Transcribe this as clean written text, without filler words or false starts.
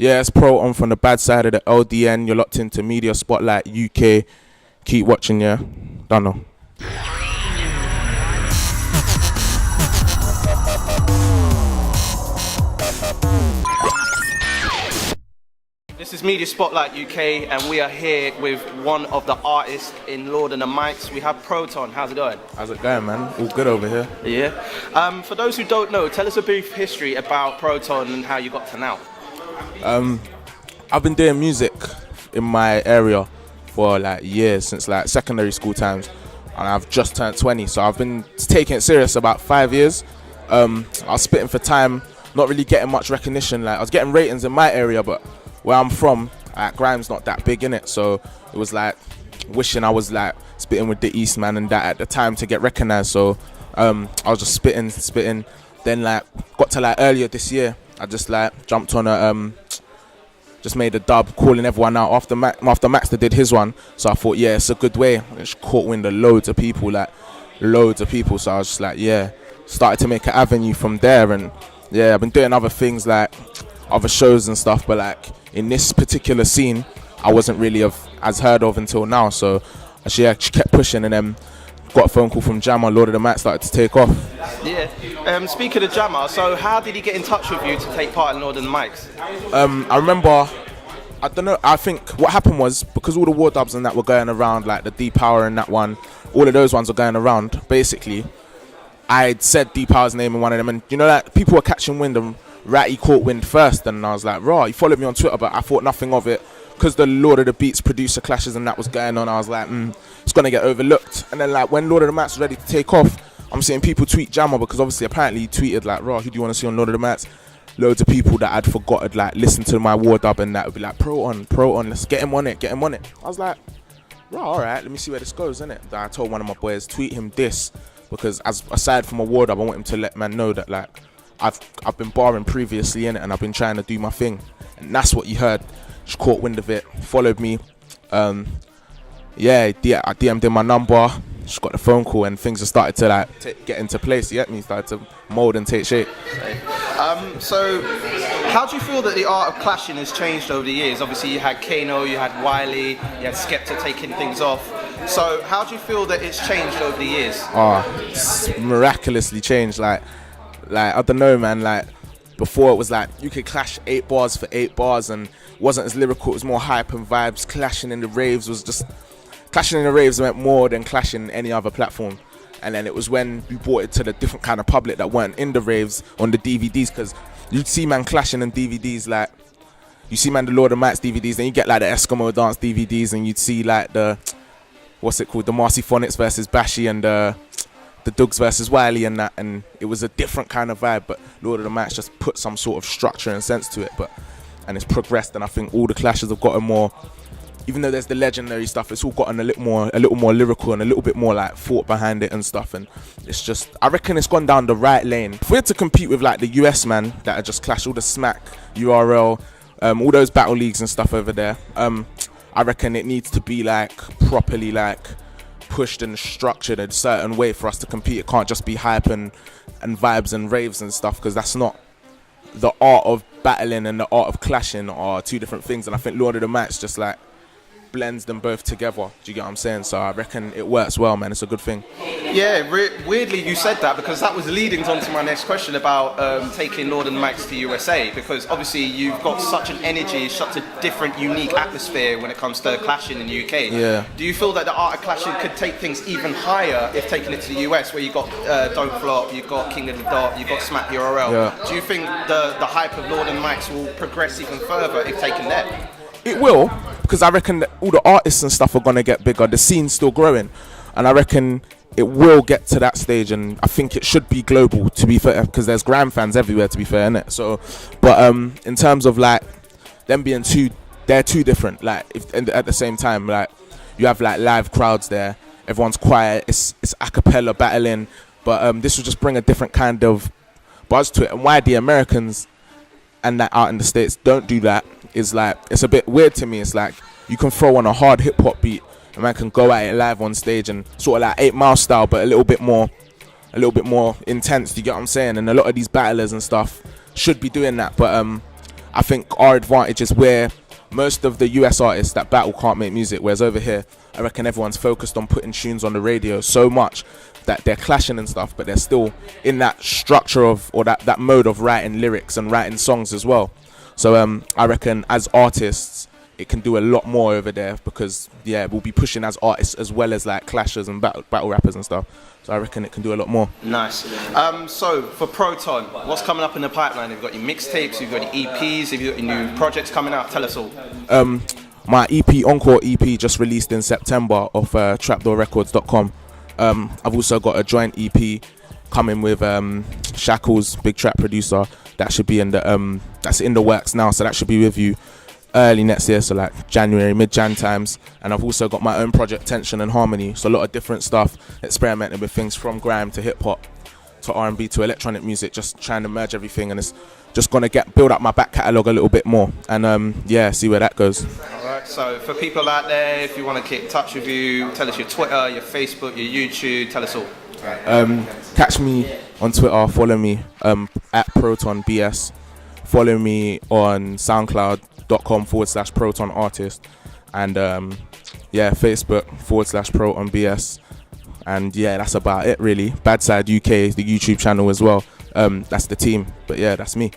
Yeah, it's Proton from the bad side of the LDN. You're locked into Media Spotlight UK. Keep watching, yeah. Don't know. This is Media Spotlight UK, and we are here with one of the artists in Lord and the Mics. We have Proton. How's it going? How's it going, man? All good over here. Yeah. For those who don't know, tell us a brief history about Proton and how you got to now. I've been doing music in my area for like years, since like secondary school times, and I've just turned 20, so I've been taking it serious about 5 years. I was spitting for time, not really getting much recognition. Like I was getting ratings in my area, but where I'm from, grime's not that big in it, so it was like wishing I was like spitting with the East man and that at the time to get recognized. So I was just spitting. Then like got to like earlier this year, I just like jumped on a just made a dub calling everyone out after Maxter did his one. So I thought, yeah, it's a good way. It caught wind of loads of people. So I was just like, yeah, started to make an avenue from there. And yeah, I've been doing other things like other shows and stuff, but like in this particular scene I wasn't really as heard of until now. So she kept pushing, and then got a phone call from Jammer. Lord of the Mics started to take off. Yeah. Speaking of Jammer, so how did he get in touch with you to take part in Lord of the Mics? I remember, I don't know, I think what happened was, because all the war dubs and that were going around, like the D-Power and that one, all of those ones were going around, basically I'd said D-Power's name in one of them, and you know that people were catching wind, and Ratty caught wind first, and I was like, raw, he followed me on Twitter, but I thought nothing of it, because the Lord of the Beats producer clashes and that was going on. I was like, it's gonna get overlooked. And then like when Lord of the Mics was ready to take off, I'm seeing people tweet Jammer, because obviously apparently he tweeted like, raw, who do you want to see on Lord of the Mics? Loads of people that I'd forgotten like listen to my war dub, and that would be like, Proton, let's get him on it. I was like, raw, alright, let me see where this goes, innit? Then I told one of my boys, tweet him this, because aside from a war dub, I want him to let man know that like I've been barring previously in it, and I've been trying to do my thing, and that's what you heard. She caught wind of it, followed me. I DM'd in my number. She got the phone call, and things have started to like get into place. You get me? Started to mold and take shape. So how do you feel that the art of clashing has changed over the years? Obviously you had Kano, you had Wiley, you had Skepta taking things off. So how do you feel that it's changed over the years? It's miraculously changed. Like I don't know, man. Like before it was like you could clash 8 bars for 8 bars, and it wasn't as lyrical. It was more hype and vibes. Clashing in the raves meant more than clashing any other platform. And then it was when we brought it to the different kind of public that weren't in the raves on the DVDs, because you'd see man clashing in DVDs, like you see man the Lord of the Mics DVDs, then you get like the Eskimo Dance DVDs, and you'd see like the the Marcy Phonics versus Bashy, and the Dubz versus Wiley and that, and it was a different kind of vibe. But Lord of the Mics just put some sort of structure and sense to it, and it's progressed, and I think all the clashes have gotten more, even though there's the legendary stuff, it's all gotten a little more lyrical and a little bit more like thought behind it and stuff. And it's just, I reckon it's gone down the right lane. If we had to compete with like the US man that had just clashed, all the Smack, URL, all those battle leagues and stuff over there, I reckon it needs to be like properly like pushed and structured in a certain way for us to compete. It can't just be hype and vibes and raves and stuff, because that's not the art of battling, and the art of clashing are two different things. And I think Lord of the Mics just like blends them both together. Do you get what I'm saying? So I reckon it works well, man. It's a good thing. Yeah, weirdly you said that, because that was leading on to my next question about taking Lord and the Mics to USA, because obviously you've got such an energy, such a different, unique atmosphere when it comes to clashing in the UK. Yeah. Do you feel that the art of clashing could take things even higher if taking it to the US, where you got Don't Flop, you've got King of the Dot, you've got Smack URL? Yeah. Do you think the hype of Lord and the Mics will progress even further if taken there? It will, because I reckon that all the artists and stuff are going to get bigger. The scene's still growing, and I reckon it will get to that stage, and I think it should be global, to be fair, because there's grime fans everywhere, to be fair, innit? So, but in terms of like them being they're two different. Like at the same time, like you have like live crowds there, everyone's quiet, it's a cappella battling, but this will just bring a different kind of buzz to it. And why the Americans and that out in the States don't do that is like, it's a bit weird to me. It's like you can throw on a hard hip hop beat and man can go at it live on stage, and sort of like 8 Mile style, but a little bit more intense. Do you get what I'm saying? And a lot of these battlers and stuff should be doing that, but I think our advantage is where most of the US artists that battle can't make music, whereas over here, I reckon everyone's focused on putting tunes on the radio so much that they're clashing and stuff, but they're still in that structure of, or that mode of writing lyrics and writing songs as well. So I reckon as artists, it can do a lot more over there because, yeah, we'll be pushing as artists as well as like clashers and battle rappers and stuff. So I reckon it can do a lot more. Nice. So for Proton, what's coming up in the pipeline? Have you got your mixtapes? Have you got your EPs? Have you got your new projects coming out? Tell us all. My EP, Encore EP, just released in September off trapdoorrecords.com. I've also got a joint EP coming with Shackles, big trap producer. That should be in the that's in the works now, so that should be with you early next year, so like January, mid-Jan times. And I've also got my own project, Tension and Harmony, so a lot of different stuff, experimenting with things from grime to hip-hop to R&B to electronic music, just trying to merge everything, and it's just gonna build up my back catalogue a little bit more, and yeah, see where that goes. Alright, so for people out there, if you want to keep in touch with you, tell us your Twitter, your Facebook, your YouTube, tell us all. Catch me on Twitter, follow me at Proton BS, follow me on SoundCloud.com/Proton Artist, and yeah, Facebook /Proton BS, and yeah, that's about it really. Bad Side UK is the YouTube channel as well. That's the team, but yeah, that's me.